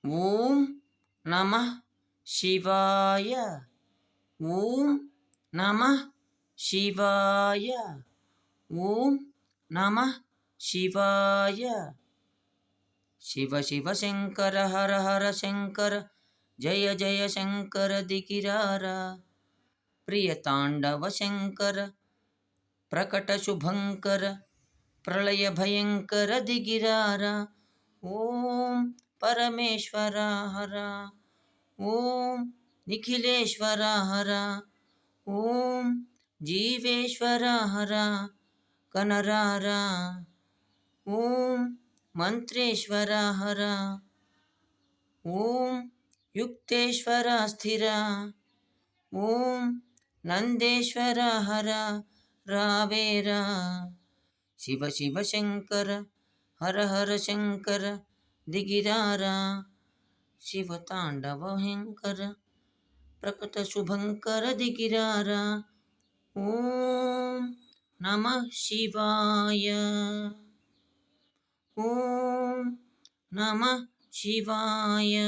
ಓಂ ನಮಃ ಶಿವಾಯ. ಓಂ ನಮಃ ಶಿವಾಯ. ಓಂ ನಮಃ ಶಿವಾಯ. ಶಿವ ಶಿವ ಶಂಕರ ಹರ ಹರ ಶಂಕರ ಜಯ ಜಯ ಶಂಕರ ದಿಗಿರಾರ. ಪ್ರಿಯ ತಾಂಡವ ಶಂಕರ ಪ್ರಕಟ ಶುಭಂಕರ ಪ್ರಳಯ ಭಯಂಕರ ದಿಗಿರಾರ. ಓಂ ಪರಮೇಶ್ವರ ಹರ. ಓಂ ನಿಖಿಲೇಶ್ವರ ಹರ. ಓಂ ಜೀವೇಶ್ವರ ಹರ ಕನರಾರ. ಓಂ ಮಂತ್ರೇಶ್ವರ ಹರ. ಓಂ ಯುಕ್ತೇಶ್ವರ ಸ್ಥಿರ. ಓಂ ನಂದೇಶ್ವರ ಹರ ರಾವೇರ. ಶಿವ ಶಿವ ಶಂಕರ ಹರ ಹರ ಶಂಕರ ದಿಗಿರಾರ. ಶಿವ ತಾಂಡವ ಶಂಕರ ಪ್ರಕಟ ಶುಭಂಕರ ದಿಗಿರಾರ. ಓಂ ನಮಃ ಶಿವಾಯ. ಓಂ ನಮಃ ಶಿವಾಯ.